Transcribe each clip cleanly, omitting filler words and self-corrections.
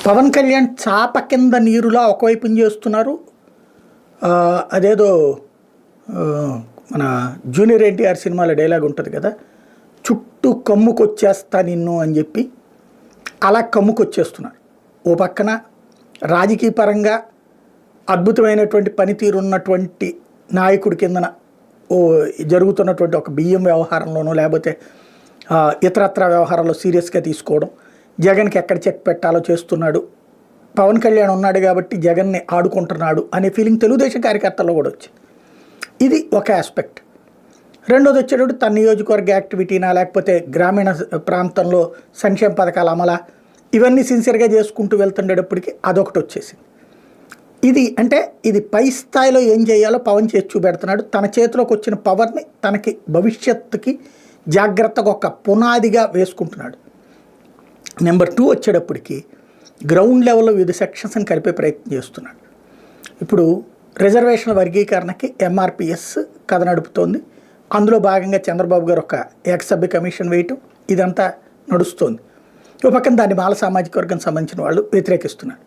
పవన్ కళ్యాణ్ చాప కింద నీరులా ఒకవైపున చేస్తున్నారు. అదేదో మన జూనియర్ ఎన్టీఆర్ సినిమాలో డైలాగ్ ఉంటుంది కదా, చుట్టూ కమ్ముకొచ్చేస్తా నిన్ను అని చెప్పి అలా కమ్ముకొచ్చేస్తున్నారు. ఓ పక్కన రాజకీయ పరంగా అద్భుతమైనటువంటి పనితీరు ఉన్నటువంటి నాయకుడి కిందన జరుగుతున్నటువంటి ఒక బియ్యం వ్యవహారంలోనో లేకపోతే ఇతరత్ర వ్యవహారాల్లో సీరియస్గా తీసుకోవడం, జగన్కి ఎక్కడ చెక్ పెట్టాలో చేస్తున్నాడు, పవన్ కళ్యాణ్ ఉన్నాడు కాబట్టి జగన్ని ఆడుకుంటున్నాడు అనే ఫీలింగ్ తెలుగుదేశం కార్యకర్తల్లో కూడా వచ్చింది. ఇది ఒక ఆస్పెక్ట్. రెండోది వచ్చేటప్పుడు తన నియోజకవర్గ యాక్టివిటీనా లేకపోతే గ్రామీణ ప్రాంతంలో సంక్షేమ పథకాల అమలా ఇవన్నీ సిన్సియర్గా చేసుకుంటూ వెళ్తుండేటప్పటికి అదొకటి వచ్చేసింది. ఇది పై స్థాయిలో ఏం చేయాలో పవన్ చేసి చూపెడుతున్నాడు. తన చేతిలోకి వచ్చిన పవర్ని తనకి భవిష్యత్తుకి జాగ్రత్తగా ఒక పునాదిగా వేసుకుంటున్నాడు. నెంబర్ 2 వచ్చేటప్పటికి గ్రౌండ్ లెవెల్లో వివిధ సెక్షన్స్ని కలిపే ప్రయత్నం చేస్తున్నాడు. ఇప్పుడు రిజర్వేషన్ల వర్గీకరణకి ఎంఆర్పిఎస్ కథ నడుపుతోంది. అందులో భాగంగా చంద్రబాబు గారు ఒక ఏకసభ్య కమిషన్ వేయటం ఇదంతా నడుస్తోంది. ఒక పక్కన దాన్ని మాల సామాజిక వర్గం సంబంధించిన వాళ్ళు వ్యతిరేకిస్తున్నారు.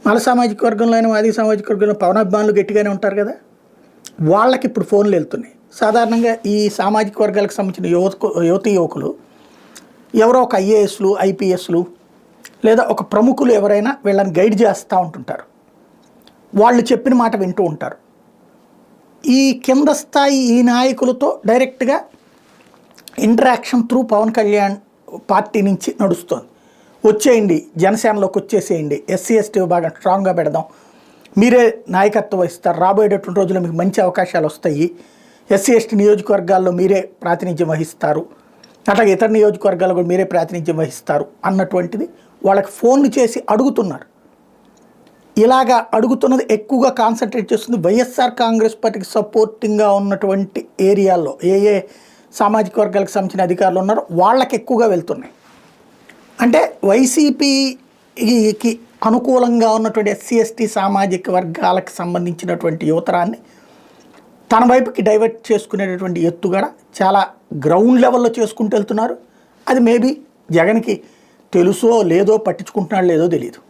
మాల సామాజిక వర్గంలోని మాదిగ సామాజిక వర్గంలో పవనాభిమానులు గట్టిగానే ఉంటారు కదా, వాళ్ళకి ఇప్పుడు ఫోన్లు వెళ్తున్నాయి. సాధారణంగా ఈ సామాజిక వర్గాలకు సంబంధించిన యువతీ యువకులు ఎవరో ఒక ఐఏఎస్లు ఐపీఎస్లు లేదా ఒక ప్రముఖులు ఎవరైనా వీళ్ళని గైడ్ చేస్తూ ఉంటుంటారు. వాళ్ళు చెప్పిన మాట వింటూ ఉంటారు. ఈ కింద స్థాయి ఈ నాయకులతో డైరెక్ట్గా interaction through Pawan Kalyan party నుంచి నడుస్తోంది. వచ్చేయండి, జనసేనలోకి వచ్చేసేయండి, ఎస్సీ ఎస్టీ విభాగం స్ట్రాంగ్గా పెడదాం, మీరే నాయకత్వం వహిస్తారు, రాబోయేటటువంటి రోజుల్లో మీకు మంచి అవకాశాలు వస్తాయి, ఎస్సీ ఎస్టీ నియోజకవర్గాల్లో మీరే ప్రాతినిధ్యం వహిస్తారు, అట్లాగే ఇతర నియోజకవర్గాల్లో కూడా మీరే ప్రాతినిధ్యం వహిస్తారు అన్నటువంటిది వాళ్ళకి ఫోన్లు చేసి అడుగుతున్నారు. ఇలాగా అడుగుతున్నది ఎక్కువగా కాన్సన్ట్రేట్ చేస్తుంది వైఎస్ఆర్ కాంగ్రెస్ పార్టీకి సపోర్టింగ్గా ఉన్నటువంటి ఏరియాల్లో ఏ సామాజిక వర్గాలకు సంబంధించిన అధికారులు ఉన్నారో వాళ్ళకి ఎక్కువగా వెళ్తున్నాయి. అంటే వైసీపీకి అనుకూలంగా ఉన్నటువంటి ఎస్సీ ఎస్టీ సామాజిక వర్గాలకు సంబంధించినటువంటి యువతరాన్ని తన వైపుకి డైవర్ట్ చేసుకునేటటువంటి ఎత్తుగడ చాలా గ్రౌండ్ లెవెల్లో చేసుకుంటూ వెళ్తున్నారు. అది మేబీ జగన్కి తెలుసో లేదో పట్టించుకుంటున్నాడో లేదో తెలియదు.